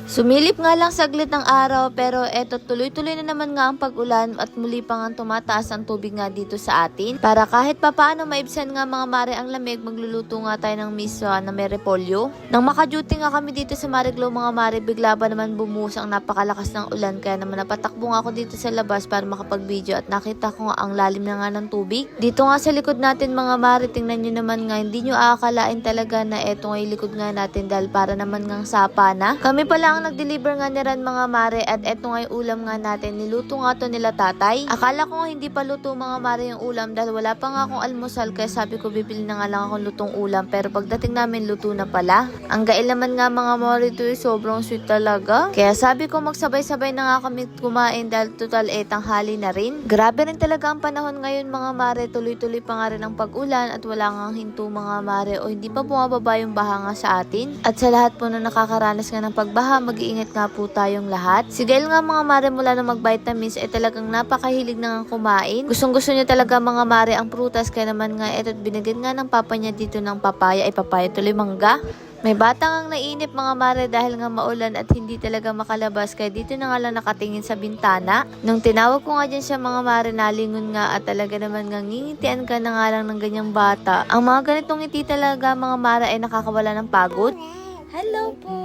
Sumilip nga lang saglit ng araw pero eto tuloy-tuloy na naman nga ang pag-ulan at muli pa nga tumataas ang tubig nga dito sa atin. Para kahit papaano maibsan nga mga mare ang lamig, magluluto nga tayo ng miso na may repolyo. Nang makaduty nga kami dito sa Mariglo mga mare, bigla ba naman bumuhos ang napakalakas ng ulan kaya naman napatakbo nga ako dito sa labas para makapag-video at nakita ko nga ang lalim na nga ng tubig. Dito nga sa likod natin mga mare, tingnan nyo naman nga, hindi nyo aakalain talaga na eto nga yung likod nga natin dahil para naman nga sapa na. Kami pala ang nag-deliver nga ni Ran mga mare at eto nga yung ulam nga natin. Niluto nga to nila tatay. Akala ko nga hindi pa luto mga mare yung ulam dahil wala pa nga akong almusal kaya sabi ko bibili na nga lang akong lutong ulam pero pagdating namin luto na pala. Ang gail naman nga mga mare to sobrang sweet talaga. Kaya sabi ko magsabay-sabay na nga kami kumain dahil total tanghali na rin. Grabe rin talaga ang panahon ngayon mga mare. Tuloy-tuloy pa nga rin ang pag-ulan at wala nga hinto mga mare o hindi pa bumababa yung baha nga sa atin. At sa lahat po na nakakaranas nga ng pagbaha, mag-iingat nga po tayong lahat. Si Gail nga mga mare mula na mag-vitamins talagang napakahilig na nga kumain. Gustong-gusto niya talaga mga mare ang prutas kaya naman nga eto't binigyan nga ng papa niya dito ng papaya. Papaya tuloy mangga. May bata ngang nainip mga mare dahil nga maulan at hindi talaga makalabas kaya dito na nga lang nakatingin sa bintana. Nung tinawag ko nga dyan siya mga mare, nalingon nga at talaga naman nga ngingitian ka na nga lang ng ganyang bata. Ang mga ganitong ngiti talaga mga mare ay nakakawala ng pagod. Hello po!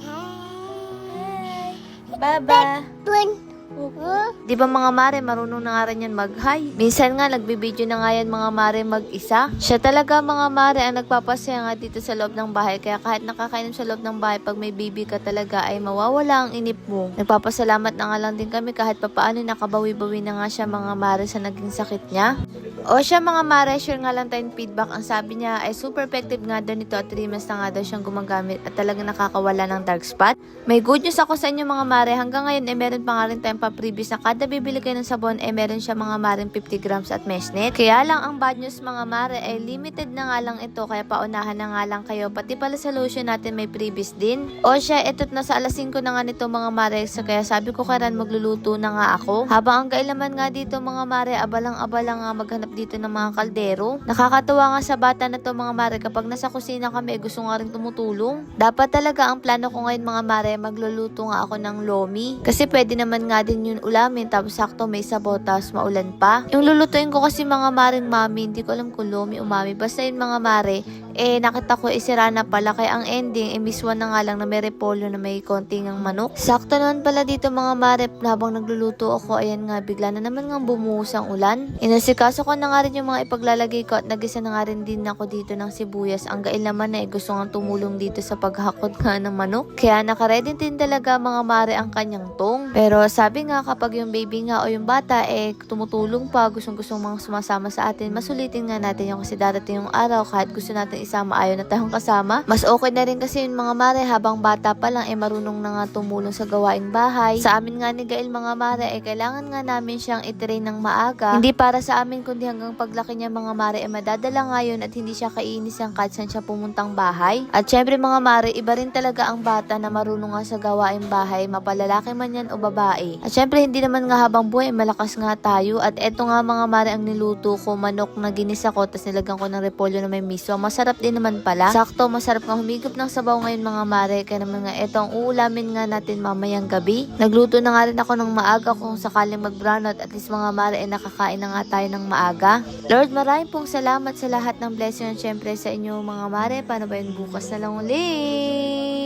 Hi! Baba! Di ba mga mare, marunong na nga rin yan mag-hi. Minsan nga, nagbibideo na nga yan mga mare mag-isa. Siya talaga mga mare ang nagpapasaya nga dito sa loob ng bahay. Kaya kahit nakakainom sa loob ng bahay, pag may baby ka talaga ay mawawala ang inip mo. Nagpapasalamat na nga lang din kami kahit papaano nakabawi-bawi na nga siya mga mare sa naging sakit niya. O siya mga mare, share nga lang tayong feedback. Ang sabi niya ay super effective nga daw nito at 3 months na nga daw siyang gumagamit at talagang nakakawala ng dark spot. May good news ako sa inyo mga mare. Hanggang ngayon meron pa nga rin tayong pa-previous na kada bibili kayo ng sabon meron siya mga mare 50 grams at mesh net. Kaya lang ang bad news mga mare ay limited na nga lang ito kaya paunahan na nga lang kayo. Pati pala sa lotion natin may previous din. O siya, ito't nasa alas 5 na nga nito mga mare. So kaya sabi ko karan magluluto na nga ako. Habang ang kailaman nga dito mga mare, abalang-abalang nga maghanap dito ng mga kaldero. Nakakatuwa nga sa bata na to mga mare, kapag nasa kusina kami gusto nga rin tumutulong. Dapat talaga ang plano ko ngayon mga mare, magluluto nga ako ng lomi. Kasi pwede naman nga din yun ulamin tapos sakto may sabaw tapos maulan pa. Yung lulutuin ko kasi mga maring mami, hindi ko alam kung lomi umami. Basta yun mga mare, nakita ko isira na pala kaya ang ending miswan na nga lang na may repolyo na may konting ang manok. Sakto naman pala dito mga mare, habang nagluluto ako, ayan nga bigla na naman nga bumuhos ang ulan. Inasikaso ko na nga rin yung mga ipaglalagay ko at nagisa na nga rin din ako dito ng sibuyas. Ang gail naman na gusto nga tumulong dito sa paghakot nga ng manok. Kaya nakaredy din talaga mga mare ang kanyang tong. Pero sabi nga kapag yung baby nga o yung bata tumutulong pa, gustong-gustong mga sumasama sa atin, masulitin nga natin yung kasi darating yung araw kahit gusto natin isama ayaw na tayong kasama. Mas okay na rin kasi yung mga mare habang bata pa lang marunong na nga tumulong sa gawaing bahay. Sa amin nga ni Gail mga mare kailangan nga namin siyang itrain ng maaga. Hindi para sa amin kundi hanggang paglaki niya mga mare madadala ngayon at hindi siya kainis ang kahit saan siya pumuntang bahay. At syempre mga mare, iba rin talaga ang bata na marunong nga sa gawaing bahay, mapalalaki man yan o babae. At syempre hindi naman nga habang buhay malakas nga tayo. At eto nga mga mare ang niluto ko, manok na ginisa ko tapos nilagyan ko ng repolyo na may miso. Masarap din naman pala. Sakto, masarap nga humigop ng sabaw ngayon mga mare. Kaya naman nga eto ang uulamin nga natin mamayang gabi. Nagluto na nga rin ako ng maaga kung sakaling mag-brownout at least mga mare nakakain na nga tayo ng maaga. Lord, maraming pong salamat sa lahat ng blessing at syempre sa inyo mga mare. Paano ba yun bukas na lang ulit?